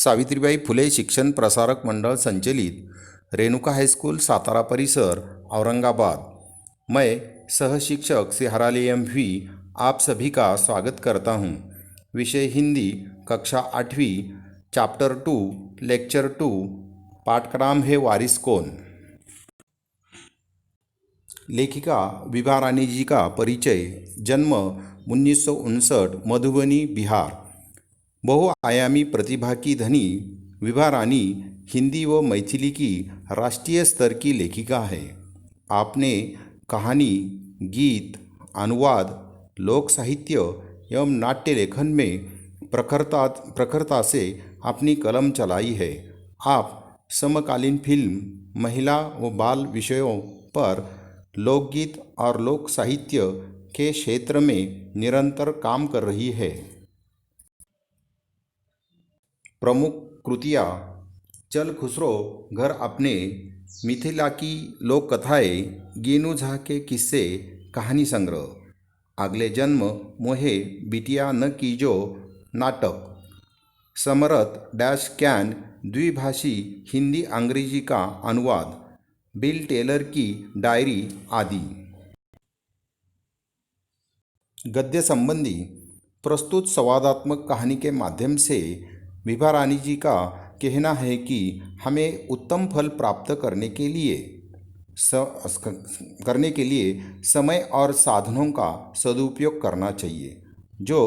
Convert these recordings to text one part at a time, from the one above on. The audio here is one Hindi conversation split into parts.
सावित्रीबाई फुले शिक्षण प्रसारक मंडल संचलित रेणुका हाईस्कूल सातारा परिसर औरंगाबाद। मैं सह शिक्षक सिहाराली एम.वी. आप सभी का स्वागत करता हूं। विषय हिंदी, कक्षा 8वीं, चैप्टर 2, लेक्चर 2। पाठ का नाम है वारिस कौन। लेखिका विभा रानी जी का परिचय। जन्म 1959, मधुबनी, बिहार। बहुआयामी प्रतिभा की धनी विभा रानी हिंदी व मैथिली की राष्ट्रीय स्तर की लेखिका है। आपने कहानी, गीत, अनुवाद, लोक साहित्य एवं नाट्य लेखन में प्रखरता से अपनी कलम चलाई है। आप समकालीन फिल्म, महिला व बाल विषयों पर लोकगीत और लोक साहित्य के क्षेत्र में निरंतर काम कर रही है। प्रमुख कृतियाँ: चल खुसरो घर अपने, मिथिला की लोक कथाएं, गेनू झा के किस्से कहानी संग्रह, अगले जन्म मोहे बिटिया न कीजो नाटक, समरथ डैश कैन द्विभाषी हिंदी अंग्रेजी का अनुवाद, बिल टेलर की डायरी आदि। गद्य संबंधी प्रस्तुत संवादात्मक कहानी के माध्यम से विभा रानी जी का कहना है कि हमें उत्तम फल प्राप्त करने के लिए समय और साधनों का सदुपयोग करना चाहिए। जो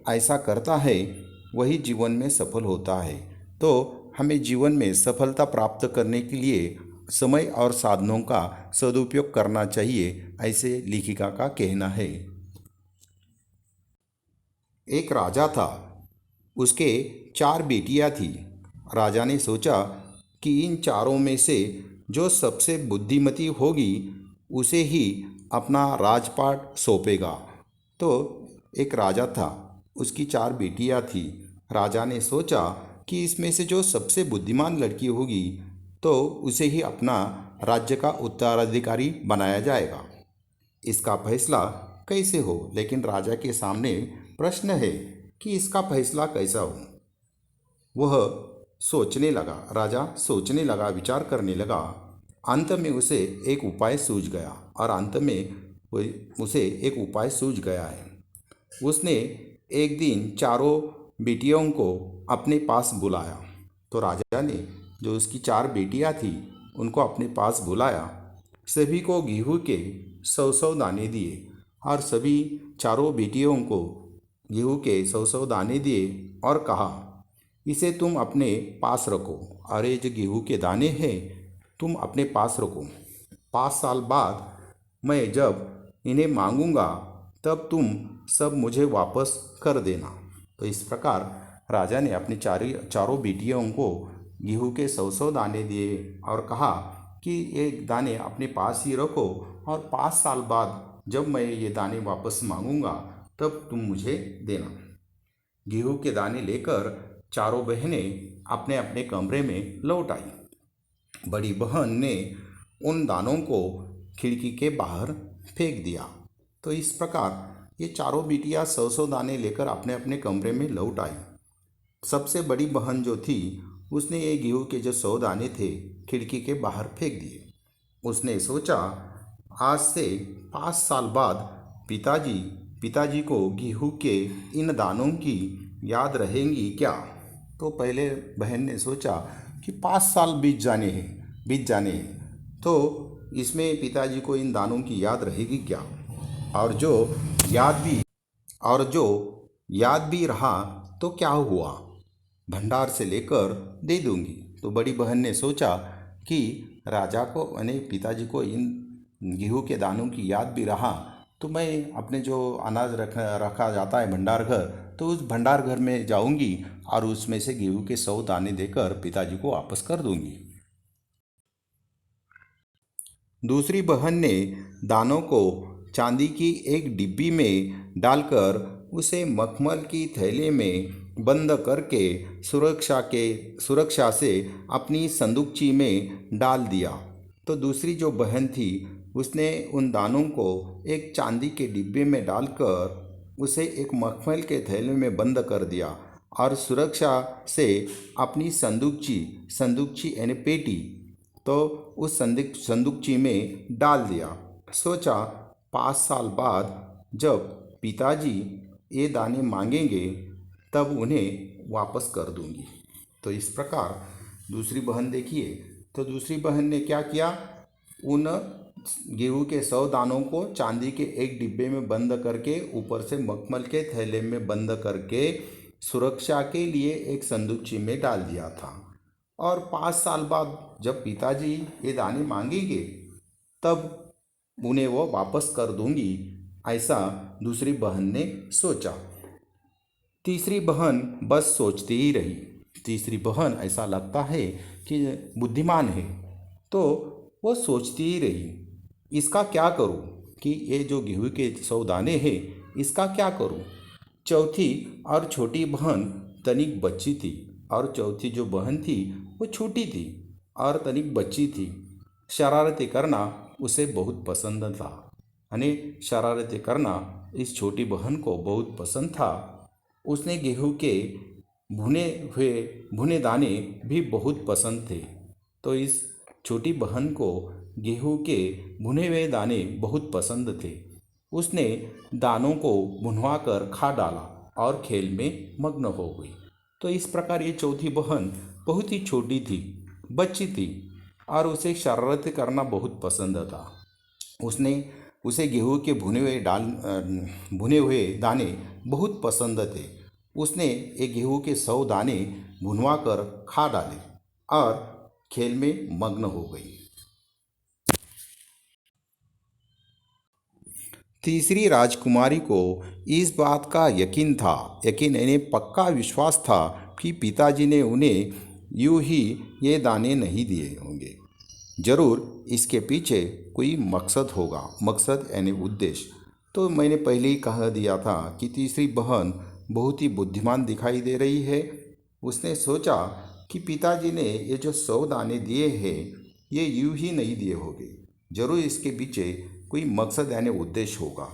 ऐसा करता है वही जीवन में सफल होता है। तो हमें जीवन में सफलता प्राप्त करने के लिए समय और साधनों का सदुपयोग करना चाहिए, ऐसे लेखिका का कहना है। एक राजा था, उसके 4 बेटियां थीं। राजा ने सोचा कि इन चारों में से जो सबसे बुद्धिमती होगी उसे ही अपना राजपाट सौंपेगा। तो एक राजा था, उसकी 4 बेटियां थीं। राजा ने सोचा कि इसमें से जो सबसे बुद्धिमान लड़की होगी तो उसे ही अपना राज्य का उत्तराधिकारी बनाया जाएगा। इसका फैसला कैसे हो? लेकिन राजा के सामने प्रश्न है कि इसका फैसला कैसा हो। वह सोचने लगा, राजा सोचने लगा, विचार करने लगा। अंत में उसे एक उपाय सूझ गया है। उसने एक दिन चारों बेटियों को अपने पास बुलाया। तो राजा ने जो उसकी 4 बेटियां थी उनको अपने पास बुलाया, सभी को गेहूं के 100 दाने दिए और सभी चारों बेटियों को गेहूं के 100 दाने दिए और कहा, इसे तुम अपने पास रखो। अरे जो गेहूं के दाने हैं तुम अपने पास रखो, 5 साल बाद मैं जब इन्हें मांगूंगा तब तुम सब मुझे वापस कर देना। तो इस प्रकार राजा ने अपनी चारों बेटियों को गेहूं के 100 दाने दिए और कहा कि ये दाने अपने पास ही रखो और 5 साल बाद जब मैं ये दाने वापस मांगूंगा तब तुम मुझे देना। गेहूं के दाने लेकर चारों बहनें अपने अपने कमरे में लौट आई। बड़ी बहन ने उन दानों को खिड़की के बाहर फेंक दिया। तो इस प्रकार ये चारों बेटियां 100 दाने लेकर अपने अपने कमरे में लौट आई। सबसे बड़ी बहन जो थी उसने ये गेहूं के जो 100 दाने थे खिड़की के बाहर फेंक दिए। उसने सोचा, आज से 5 साल बाद पिताजी को गेहूं के इन दानों की याद रहेंगी क्या? तो पहले बहन ने सोचा कि 5 साल बीत जाने हैं तो इसमें पिताजी को इन दानों की याद रहेगी क्या? और जो याद भी रहा तो क्या हुआ, भंडार से लेकर दे दूंगी। तो बड़ी बहन ने सोचा कि राजा को यानी पिताजी को इन गेहूं के दानों की याद भी रहा तो मैं अपने जो अनाज रखा जाता है भंडार घर, तो उस भंडार घर में जाऊंगी और उसमें से गेहूं के 100 दाने देकर पिताजी को वापस कर दूंगी। दूसरी बहन ने दानों को चांदी की एक डिब्बी में डालकर उसे मखमल की थैले में बंद करके सुरक्षा से अपनी संदूकची में डाल दिया। तो दूसरी जो बहन थी उसने उन दानों को एक चांदी के डिब्बे में डालकर उसे एक मखमल के थैले में बंद कर दिया और सुरक्षा से अपनी संदूकची यानी पेटी तो उस संदूकची में डाल दिया। सोचा 5 साल बाद जब पिताजी ये दाने मांगेंगे तब उन्हें वापस कर दूंगी। तो इस प्रकार दूसरी बहन देखिए, तो दूसरी बहन ने क्या किया, उन गेहूं के 100 दानों को चांदी के एक डिब्बे में बंद करके ऊपर से मखमल के थैले में बंद करके सुरक्षा के लिए एक संदूकची में डाल दिया था। और 5 साल बाद जब पिताजी ये दाने मांगेंगे तब उन्हें वो वापस कर दूंगी, ऐसा दूसरी बहन ने सोचा। तीसरी बहन बस सोचती ही रही। तीसरी बहन ऐसा लगता है कि बुद्धिमान है, तो वो सोचती ही रही इसका क्या करूं, कि ये जो गेहूं के 100 दाने हैं इसका क्या करूं। चौथी और छोटी बहन तनिक बच्ची थी, और चौथी जो बहन थी वो छोटी थी और तनिक बच्ची थी। शरारतें करना उसे बहुत पसंद था, यानी शरारतें करना इस छोटी बहन को बहुत पसंद था। उसने गेहूं के भुने दाने भी बहुत पसंद थे। तो इस छोटी बहन को गेहूं के भुने हुए दाने बहुत पसंद थे। उसने दानों को भुनवा कर खा डाला और खेल में मग्न हो गई। तो इस प्रकार ये चौथी बहन बहुत ही छोटी थी, बच्ची थी, और उसे शरारत करना बहुत पसंद था। उसे गेहूं के भुने हुए दाने बहुत पसंद थे। उसने एक गेहूं के 100 दाने भुनवा कर खा डाले और खेल में मग्न हो गई। तीसरी राजकुमारी को इस बात का यकीन यानी पक्का विश्वास था कि पिताजी ने उन्हें यूं ही ये दाने नहीं दिए होंगे। जरूर इसके पीछे कोई मकसद होगा, मकसद यानी उद्देश्य। तो मैंने पहले ही कह दिया था कि तीसरी बहन बहुत ही बुद्धिमान दिखाई दे रही है। उसने सोचा कि पिताजी ने ये जो 100 दाने दिए हैं ये यूं ही नहीं दिए होंगे, जरूर इसके पीछे कोई मकसद यानी उद्देश्य होगा।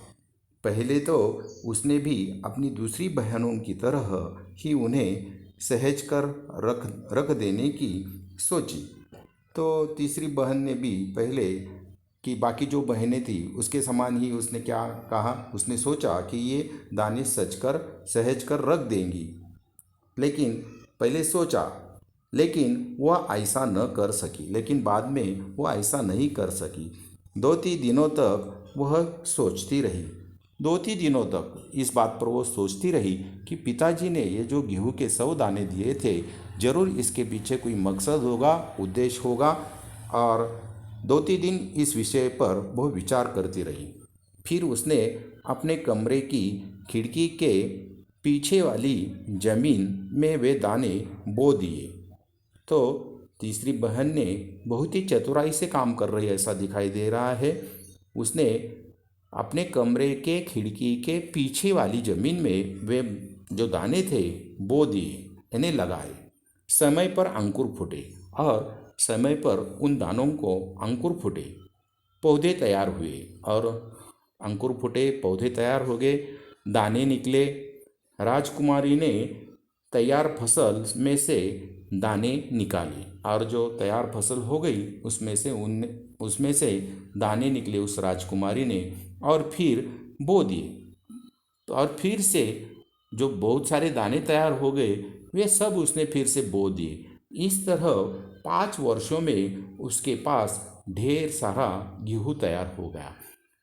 पहले तो उसने भी अपनी दूसरी बहनों की तरह ही उन्हें सहेज कर रख देने की सोची। तो तीसरी बहन ने भी पहले कि बाकी जो बहनें थी उसके समान ही उसने क्या कहा, उसने सोचा कि ये दाने सहेज कर रख देंगी। लेकिन पहले सोचा, लेकिन वह ऐसा न कर सकी। लेकिन बाद में वह ऐसा नहीं कर सकी। 2-3 दिनों तक वह सोचती रही। 2-3 दिनों तक इस बात पर वो सोचती रही कि पिताजी ने ये जो गेहूं के 100 दाने दिए थे जरूर इसके पीछे कोई मकसद होगा, उद्देश्य होगा। और 2-3 दिन इस विषय पर वो विचार करती रही। फिर उसने अपने कमरे की खिड़की के पीछे वाली जमीन में वे दाने बो दिए। तो तीसरी बहन ने बहुत ही चतुराई से काम कर रही है ऐसा दिखाई दे रहा है। उसने अपने कमरे के खिड़की के पीछे वाली जमीन में वे जो दाने थे बो दिए, यानी लगाए। समय पर अंकुर फूटे और समय पर उन दानों को अंकुर फूटे, पौधे तैयार हुए और अंकुर फूटे, पौधे तैयार हो गए, दाने निकले। राजकुमारी ने तैयार फसल में से दाने निकाले और जो तैयार फसल हो गई उसमें से दाने निकले उस राजकुमारी ने और फिर बो दिए। तो और फिर से जो बहुत सारे दाने तैयार हो गए वे सब उसने फिर से बो दिए। इस तरह 5 वर्षों में उसके पास ढेर सारा गेहूँ तैयार हो गया।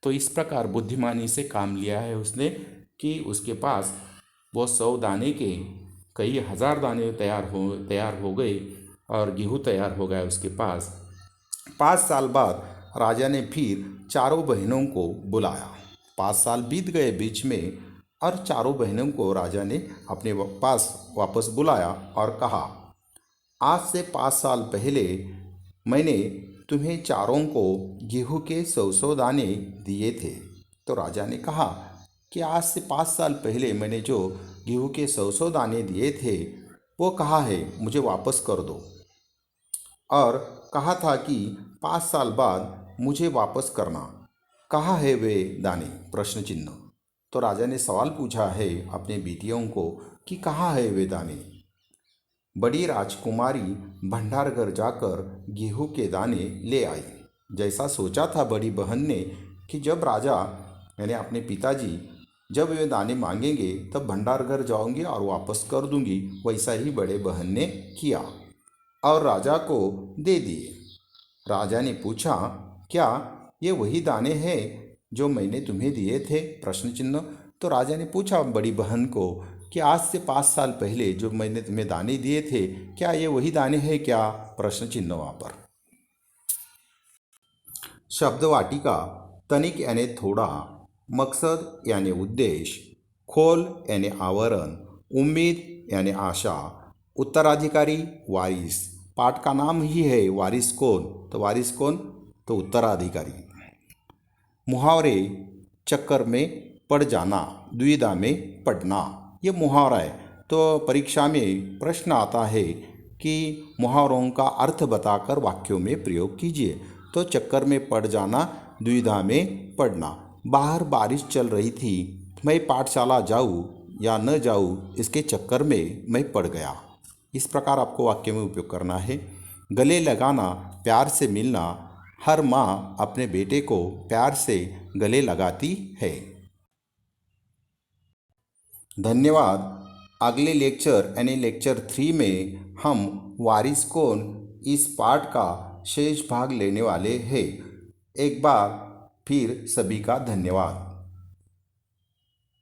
तो इस प्रकार बुद्धिमानी से काम लिया है उसने कि उसके पास वो 100 दाने के कई हजार दाने तैयार हो गए और गेहूँ तैयार हो गया उसके पास। 5 साल बाद राजा ने फिर चारों बहनों को बुलाया। 5 साल बीत गए बीच में और चारों बहनों को राजा ने अपने पास वापस बुलाया और कहा, आज से 5 साल पहले मैंने तुम्हें चारों को गेहूं के 100 दाने दिए थे। तो राजा ने कहा कि आज से 5 साल पहले मैंने जो गेहूं के 100 दाने दिए थे वो कहाँ है, मुझे वापस कर दो। और कहा था कि 5 साल बाद मुझे वापस करना, कहाँ है वे दाने, प्रश्न चिन्ह। तो राजा ने सवाल पूछा है अपने बेटियों को कि कहाँ है वे दाने। बड़ी राजकुमारी भंडार घर जाकर गेहूं के दाने ले आई। जैसा सोचा था बड़ी बहन ने कि जब राजा यानी अपने पिताजी जब वे दाने मांगेंगे तब भंडार घर जाऊंगी और वापस कर दूंगी, वैसा ही बड़े बहन ने किया और राजा को दे दिए। राजा ने पूछा, क्या ये वही दाने हैं जो मैंने तुम्हें दिए थे? प्रश्न चिन्ह। तो राजा ने पूछा बड़ी बहन को कि आज से 5 साल पहले जो मैंने तुम्हें दाने दिए थे, क्या ये वही दाने हैं क्या? प्रश्न चिन्ह वहाँ पर। शब्द वाटिका तनिक यानी थोड़ा, मकसद यानी उद्देश्य, खोल यानी आवरण, उम्मीद यानी आशा, उत्तराधिकारी वारिस। पाठ का नाम ही है वारिस कौन, तो वारिस कौन, तो उत्तराधिकारी। मुहावरे, चक्कर में पड़ जाना, दुविधा में पड़ना, ये मुहावरा है। तो परीक्षा में प्रश्न आता है कि मुहावरों का अर्थ बताकर वाक्यों में प्रयोग कीजिए। तो चक्कर में पड़ जाना, दुविधा में पड़ना। बाहर बारिश चल रही थी, मैं पाठशाला जाऊँ या न जाऊँ इसके चक्कर में मैं पड़ गया। इस प्रकार आपको वाक्य में उपयोग करना है। गले लगाना, प्यार से मिलना। हर माँ अपने बेटे को प्यार से गले लगाती है। धन्यवाद। अगले लेक्चर यानी लेक्चर 3 में हम वारिस कौन इस पाठ का शेष भाग लेने वाले हैं। एक बार फिर सभी का धन्यवाद।